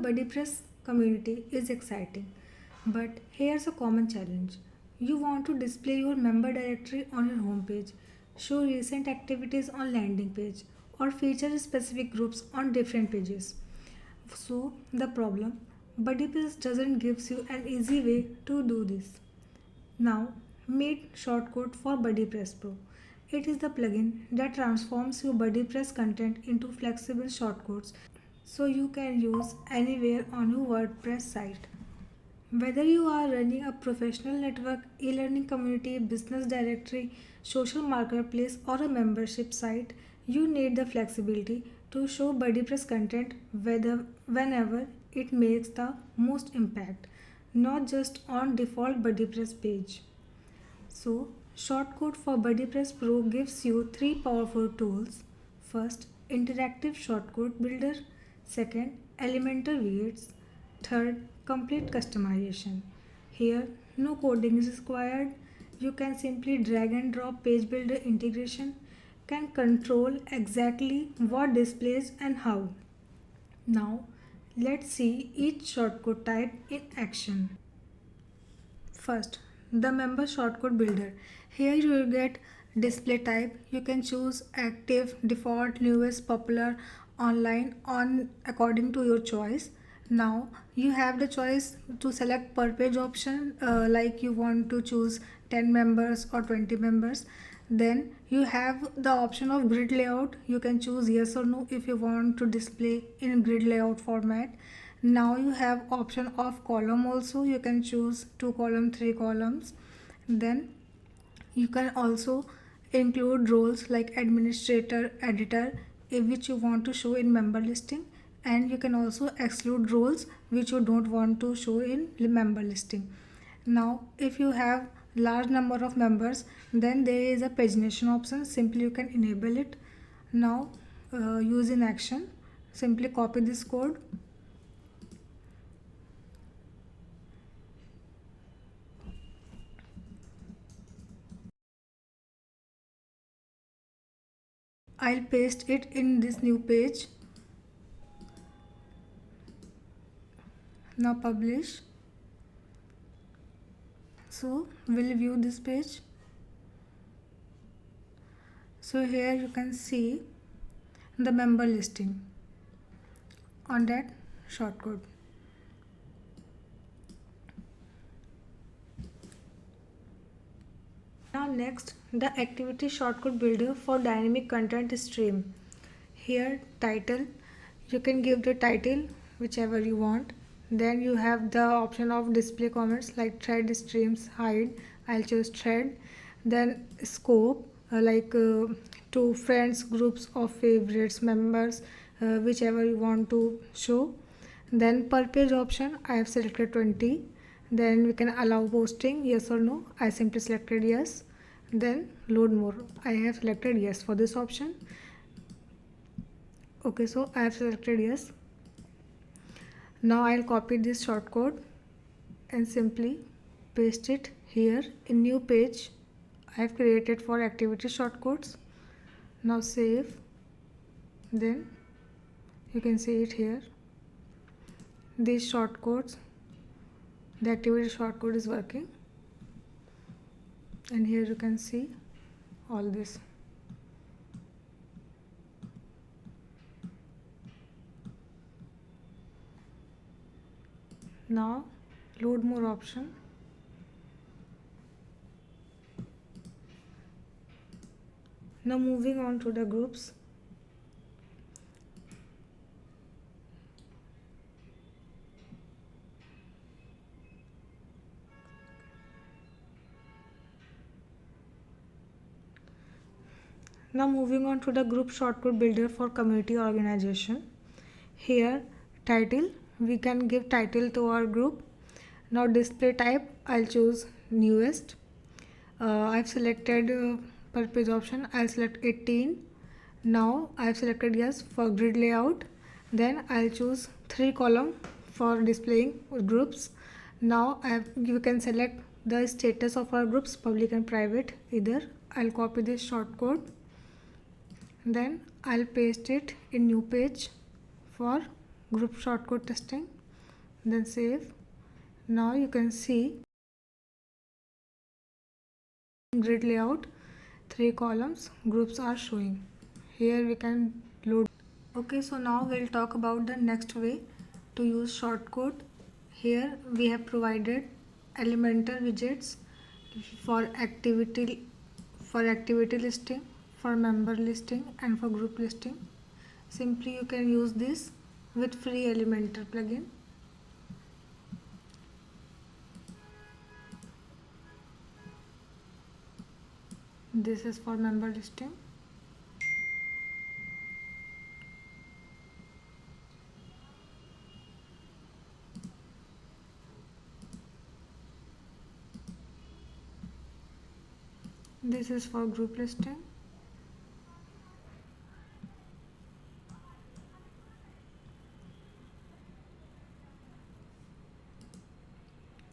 BuddyPress community is exciting, but here's a common challenge. You want to display your member directory on your homepage, show recent activities on landing page, or feature specific groups on different pages. So the problem, BuddyPress doesn't gives you an easy way to do this. Now, meet Shortcode for BuddyPress Pro. It is the plugin that transforms your BuddyPress content into flexible shortcodes so you can use anywhere on your WordPress site. Whether you are running a professional network, e-learning community, business directory, social marketplace or a membership site, you need the flexibility to show BuddyPress content whenever it makes the most impact, not just on default BuddyPress page. So, Shortcode for BuddyPress Pro gives you three powerful tools. First, interactive shortcode builder. Second, elementor widgets. Third, complete customization. Here, no coding is required. You can simply drag and drop page builder integration, can control exactly what displays and how. Now, let's see each shortcode type in action. First, the member shortcode builder. Here you will get display type. You can choose active, default, newest, popular, online on according to your choice. Now you have the choice to select per page option, like you want to choose 10 members or 20 members. Then you have the option of grid layout. You can choose yes or no if you want to display in grid layout format. Now you have option of column also. You can choose 2 column, 3 columns. Then you can also include roles like administrator, editor, which you want to show in member listing, and you can also exclude roles which you don't want to show in member listing. Now if you have large number of members, then there is a pagination option. Simply you can enable it. Now use in action. Simply copy this code. I'll paste it in this new page. Now publish. So we'll view this page. So here you can see the member listing on that shortcode. Now next, the activity shortcode builder for dynamic content stream. Here title, you can give the title whichever you want. Then you have the option of display comments like thread, streams, hide. I'll choose thread. Then scope, to friends, groups of favorites, members, whichever you want to show. Then per page option, I have selected 20. Then we can allow posting, yes or no. I simply selected yes. Then load more, I have selected yes for this option. Okay, so I have selected yes. Now I'll copy this shortcode and simply paste it here in new page I have created for activity shortcodes. Now save. Then you can see it here. These shortcodes, the activity shortcode is working, and here you can see all this. Now load more option. Now moving on to the groups. Now moving on to the group shortcode builder for community organization. Here title, we can give title to our group. Now display type, I'll choose newest. I've selected per page option, I'll select 18. Now I've selected yes for grid layout. Then I'll choose 3 column for displaying groups. Now you can select the status of our groups, public and private either. I'll copy this shortcode. Then I'll paste it in new page for group shortcode testing, then save. Now you can see grid layout, 3 columns, groups are showing. Here we can load. Okay, so now we'll talk about the next way to use shortcode. Here we have provided elementor widgets for activity listing, for member listing, and for group listing. Simply you can use this with free elementor plugin. This is for member listing. This is for group listing.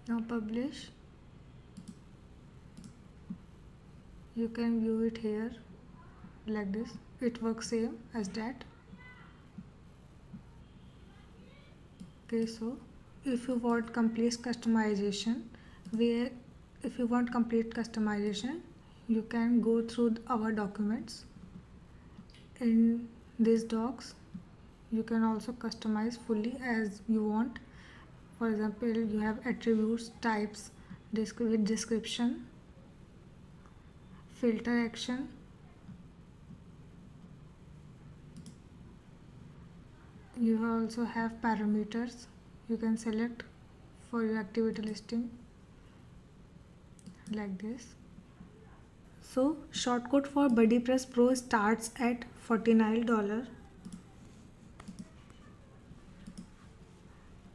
Now publish. You can view it here like this. It works same as that. Okay, so if you want complete customization, you can go through our documents. In these docs, you can also customize fully as you want. For example, you have attributes, types, with description, filter action, you also have parameters you can select for your activity listing like this. So shortcode for BuddyPress Pro starts at $49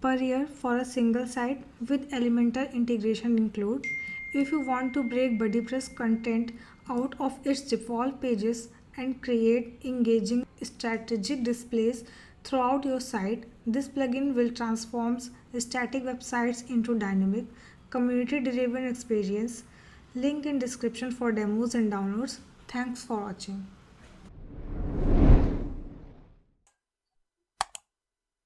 per year for a single site with Elementor integration include. If you want to break BuddyPress content out of its default pages and create engaging strategic displays throughout your site, this plugin will transform static websites into dynamic, community-driven experience. Link in description for demos and downloads. Thanks for watching.